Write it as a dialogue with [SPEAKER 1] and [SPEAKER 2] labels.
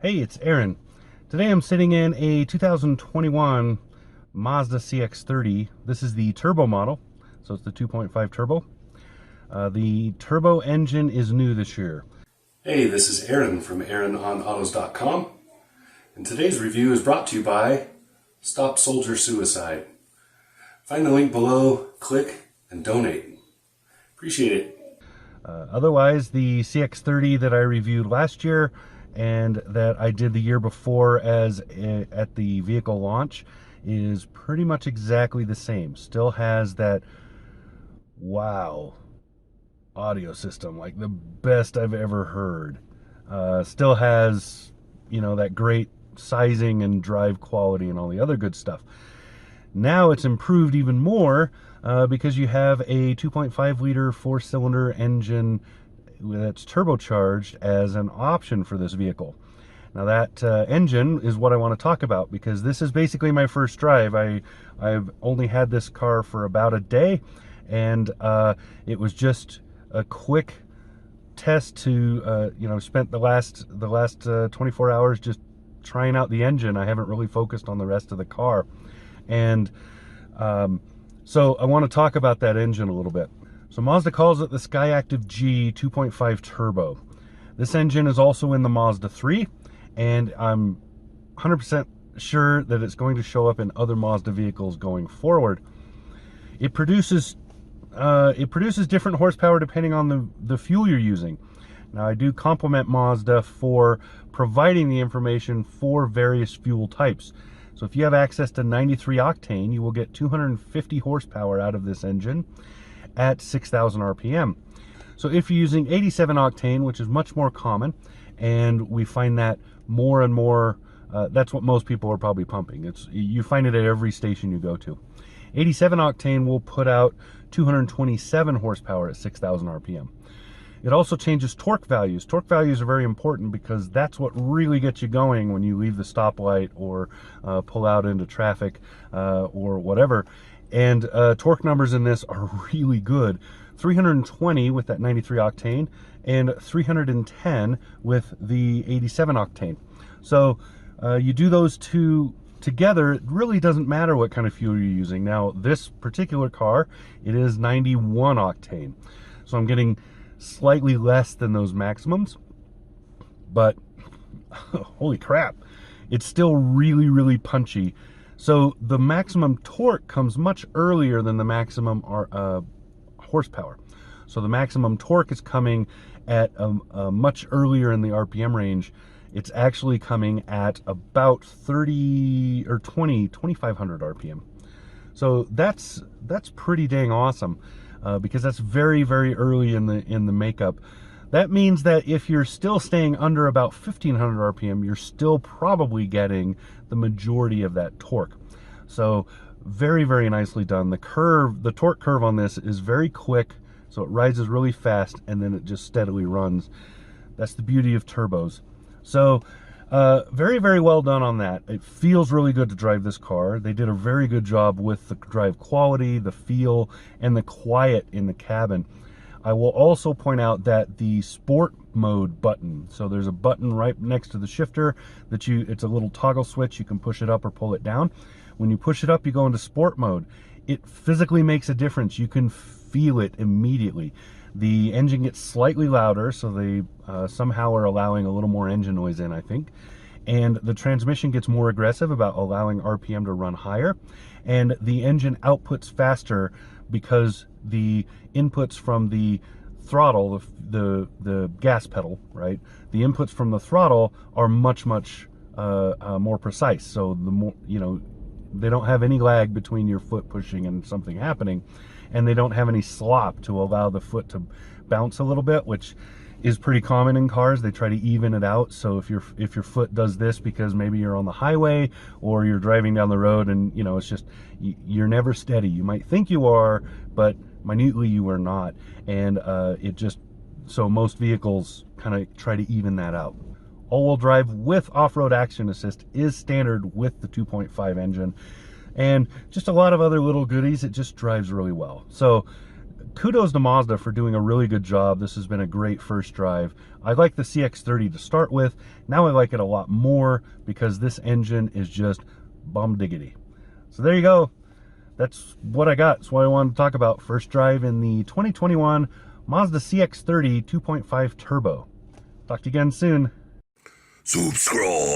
[SPEAKER 1] Hey, it's Aaron. Today I'm sitting in a 2021 Mazda CX-30. This is the turbo model, so it's the 2.5 turbo. The turbo engine is new this year.
[SPEAKER 2] Hey, this is Aaron from AaronOnAutos.com, and today's review is brought to you by Stop Soldier Suicide. Find the link below, click, and donate. Appreciate it.
[SPEAKER 1] Otherwise, the CX-30 that I reviewed last year and that I did the year before at the vehicle launch is pretty much exactly the same. Still has that wow audio system, like the best I've ever heard. Still has, that great sizing and drive quality and all the other good stuff. Now it's improved even more because you have a 2.5 liter 4-cylinder engine that's turbocharged as an option for this vehicle. Now that engine is what I want to talk about, because this is basically my first drive. I've only had this car for about a day, and it was just a quick test to spent the last 24 hours just trying out the engine. I haven't really focused on the rest of the car, and so I want to talk about that engine a little bit. So Mazda calls it the Skyactiv G 2.5 Turbo. This engine is also in the Mazda 3, and I'm 100% sure that it's going to show up in other Mazda vehicles going forward. It produces different horsepower depending on the fuel you're using. Now, I do compliment Mazda for providing the information for various fuel types. So if you have access to 93 octane, you will get 250 horsepower out of this engine at 6,000 RPM. So if you're using 87 octane, which is much more common, and we find that more and more, that's what most people are probably pumping. You find it at every station you go to. 87 octane will put out 227 horsepower at 6,000 RPM. It also changes torque values. Torque values are very important because that's what really gets you going when you leave the stoplight or pull out into traffic or whatever. And torque numbers in this are really good. 320 with that 93 octane and 310 with the 87 octane. So you do those two together, it really doesn't matter what kind of fuel you're using. Now, this particular car, it is 91 octane. So I'm getting slightly less than those maximums, but holy crap, it's still really, really punchy. So the maximum torque comes much earlier than the maximum horsepower. So the maximum torque is coming at much earlier in the RPM range. It's actually coming at about 2,500 RPM. So that's pretty dang awesome, because that's very, very early in the makeup. That means that if you're still staying under about 1,500 RPM, you're still probably getting the majority of that torque. So very, very nicely done. The torque curve on this is very quick, so it rises really fast and then it just steadily runs. That's the beauty of turbos. So very, very well done on that. It feels really good to drive this car. They did a very good job with the drive quality, the feel, and the quiet in the cabin. I will also point out that the sport mode button, so there's a button right next to the shifter that it's a little toggle switch. You can push it up or pull it down. When you push it up, you go into sport mode. It physically makes a difference. You can feel it immediately. The engine gets slightly louder, so they somehow are allowing a little more engine noise in, I think. And the transmission gets more aggressive about allowing RPM to run higher. And the engine outputs faster because the inputs from the throttle, the gas pedal, right? The inputs from the throttle are much, much more precise. So the more, they don't have any lag between your foot pushing and something happening, and they don't have any slop to allow the foot to bounce a little bit, which is pretty common in cars. They try to even it out. So if your foot does this because maybe you're on the highway or you're driving down the road and it's just, you're never steady. You might think you are, but minutely you are not. And so most vehicles kind of try to even that out. All-wheel drive with off-road action assist is standard with the 2.5 engine, and just a lot of other little goodies. It just drives really well. So kudos to Mazda for doing a really good job. This has been a great first drive. I like the CX-30 to start with. Now I like it a lot more because this engine is just bum diggity. So there you go. That's what I got. That's what I wanted to talk about. First drive in the 2021 Mazda CX-30 2.5 Turbo. Talk to you again soon.
[SPEAKER 2] Subscribe.